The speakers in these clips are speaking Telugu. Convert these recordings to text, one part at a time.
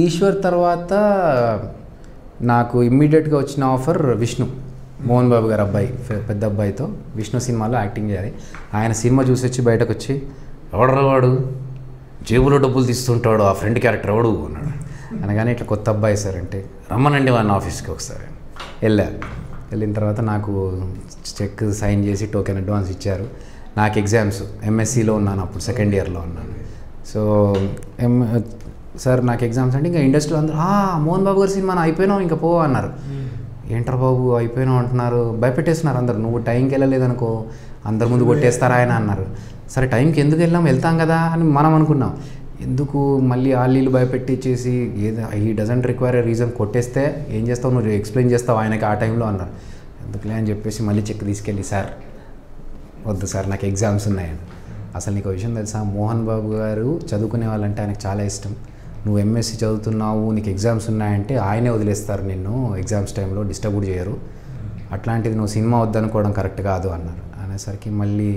ఈశ్వర్ తర్వాత నాకు ఇమ్మీడియట్గా వచ్చిన ఆఫర్ విష్ణు, మోహన్ బాబు గారు అబ్బాయి, పెద్ద అబ్బాయితో విష్ణు సినిమాలో యాక్టింగ్ చేయాలి. ఆయన సినిమా చూసి వచ్చి బయటకు వచ్చి ఎవడరావాడు జేబులో డబ్బులు తీస్తుంటాడు ఆ ఫ్రెండ్ క్యారెక్టర్ ఎవడు అన్నాడు. అనగానే ఇట్లా కొత్త అబ్బాయి సార్ అంటే రమ్మనండి వాళ్ళ ఆఫీస్కి ఒకసారి వెళ్ళిన తర్వాత నాకు చెక్ సైన్ చేసి టోకెన్ అడ్వాన్స్ ఇచ్చారు. నాకు ఎగ్జామ్స్ ఎంఎస్సిలో ఉన్నాను, అప్పుడు సెకండ్ ఇయర్లో ఉన్నాను. సో సార్ నాకు ఎగ్జామ్స్ అంటే ఇంకా ఇండస్ట్రీలో అందరూ మోహన్ బాబు గారి సినిమా అయిపోయినావు ఇంకా పో అన్నారు. ఏంటర్ బాబు అయిపోయినావు అంటున్నారు, భయపెట్టేస్తున్నారు అందరు. నువ్వు టైంకి వెళ్ళలేదనుకో అందరి ముందు కొట్టేస్తారా ఆయన అన్నారు. సరే టైంకి ఎందుకు వెళ్తాం కదా అని మనం అనుకున్నాం. ఎందుకు మళ్ళీ వీళ్ళు భయపెట్టించేసి ఏదో he doesn't require a reason కొట్టేస్తే ఏం చేస్తావు నువ్వు ఎక్స్ప్లెయిన్ చేస్తావు ఆయనకి ఆ టైంలో అన్నారు. ఎందుకులే అని చెప్పేసి మళ్ళీ చెక్ తీసుకెళ్ళి సార్ వద్దు సార్ నాకు ఎగ్జామ్స్ ఉన్నాయని. అసలు నీకు విషయం తెలుసా, మోహన్ బాబు గారు చదువుకునే వాళ్ళంటే ఆయనకు చాలా ఇష్టం. నువ్వు ఎంఎస్సి చదువుతున్నావు నీకు ఎగ్జామ్స్ ఉన్నాయంటే ఆయనే వదిలేస్తారు నిన్ను, ఎగ్జామ్స్ టైంలో డిస్టర్బ్ కూడా చేయరు. అట్లాంటిది నువ్వు సినిమా వద్దనుకోవడం కరెక్ట్ కాదు అన్నారు. అనేసరికి మళ్ళీ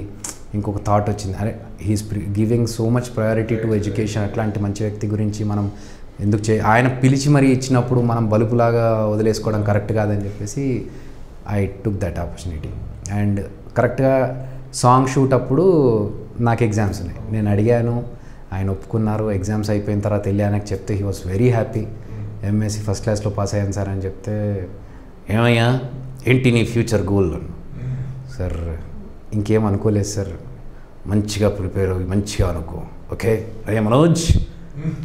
ఇంకొక థాట్ వచ్చింది, అరే he's giving so much priority to education, అట్లాంటి మంచి వ్యక్తి గురించి మనం ఎందుకు ఆయన పిలిచి మరీ ఇచ్చినప్పుడు మనం బలుపులాగా వదిలేసుకోవడం కరెక్ట్ కాదని చెప్పేసి I took that opportunity. And కరెక్ట్గా సాంగ్ షూట్ అప్పుడు నాకు ఎగ్జామ్స్ ఉన్నాయి. నేను అడిగాను, ఆయన ఒప్పుకున్నారు. ఎగ్జామ్స్ అయిపోయిన తర్వాత వెళ్ళి ఆయనకు చెప్తే he was very happy. MSc first క్లాస్లో పాస్ అయ్యాను సార్ అని చెప్తే, ఏమయ్యా ఏంటి నీ ఫ్యూచర్ గోల్? సార్ ఇంకేం అనుకోలేదు సార్, మంచిగా ప్రిపేర్ అయ్యి మంచిగా అనుకో, ఓకే అయ్యా మనోజ్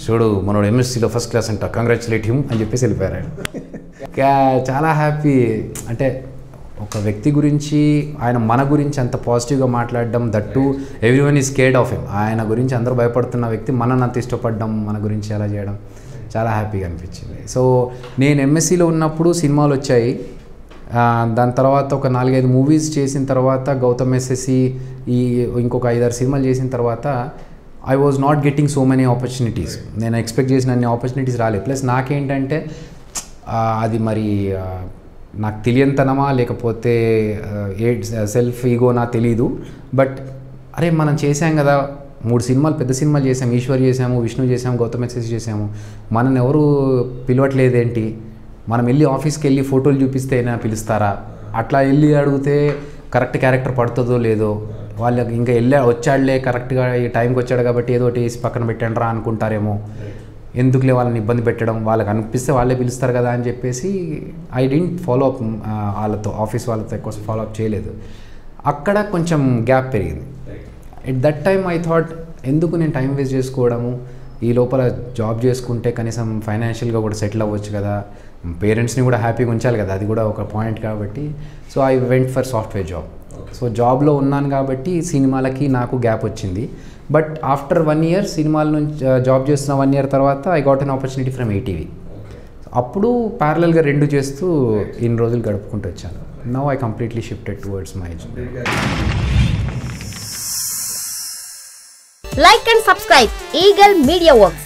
చూడు మనోడు ఎంఎస్సిలో ఫస్ట్ క్లాస్ అంట, కంగ్రాచులేట్ హిమ్ అని చెప్పేసి వెళ్ళిపోయారు ఆయన. చాలా హ్యాపీ. అంటే ఒక వ్యక్తి గురించి ఆయన మన గురించి అంత పాజిటివ్గా మాట్లాడడం, that everyone is scared of him. ఆయన గురించి అందరూ భయపడుతున్న వ్యక్తి మనల్ని అంత ఇష్టపడడం, మన గురించి అలా చేయడం చాలా హ్యాపీగా అనిపించింది. సో నేను ఎంఎస్సిలో ఉన్నప్పుడు సినిమాలు వచ్చాయి. దాని తర్వాత ఒక 4-5 మూవీస్ చేసిన తర్వాత గౌతమ్ ఎస్ఎస్సి ఇంకొక 5-6 సినిమాలు చేసిన తర్వాత I was not getting so many opportunities. నేను ఎక్స్పెక్ట్ చేసిన అన్ని ఆపర్చునిటీస్ రాలేదు. ప్లస్ నాకేంటంటే అది మరి నాకు తెలియనితనమా లేకపోతే సెల్ఫ్ ఈగోనా తెలీదు. బట్ అరే మనం చేసాం కదా, 3 సినిమాలు పెద్ద సినిమాలు చేసాము, ఈశ్వర్ చేసాము, విష్ణు చేసాము, గౌతమ్ ఎస్ఎస్సి చేసాము, మనని ఎవరు పిలవట్లేదేంటి, మనం వెళ్ళి ఆఫీస్కి వెళ్ళి ఫోటోలు చూపిస్తే అయినా పిలుస్తారా, అట్లా వెళ్ళి అడిగితే కరెక్ట్ క్యారెక్టర్ పడుతుందో లేదో, వాళ్ళకి ఇంకా వచ్చాడులే కరెక్ట్గా ఈ టైంకి వచ్చాడు కాబట్టి ఏదో ఒకటి వేసి పక్కన పెట్టండి రా అనుకుంటారేమో, ఎందుకులే వాళ్ళని ఇబ్బంది పెట్టడం, వాళ్ళకి అనిపిస్తే వాళ్ళే పిలుస్తారు కదా అని చెప్పేసి ఐ డింట్ ఫాలో అప్ వాళ్ళతో, ఆఫీస్ వాళ్ళతో ఎక్కువ ఫాలో అప్ చేయలేదు. అక్కడ కొంచెం గ్యాప్ పెరిగింది. At that time I thought ఎందుకు నేను టైం వేస్ట్ చేసుకోవడము, ఈ లోపల జాబ్ చేసుకుంటే కనీసం ఫైనాన్షియల్గా కూడా సెటిల్ అవ్వచ్చు కదా, పేరెంట్స్ని కూడా హ్యాపీగా ఉంచాలి కదా, అది కూడా ఒక పాయింట్ కాబట్టి. So I went for software job. So జాబ్లో ఉన్నాను కాబట్టి సినిమాలకి నాకు గ్యాప్ వచ్చింది. బట్ ఆఫ్టర్ 1 year సినిమాల నుంచి జాబ్ చేస్తున్న 1 year తర్వాత I got an opportunity from ETV. అప్పుడు ప్యారలల్గా 2 చేస్తూ ఇన్ని రోజులు గడుపుకుంటూ వచ్చాను. Now I completely shifted towards my job. Like and subscribe Eagle Media Works.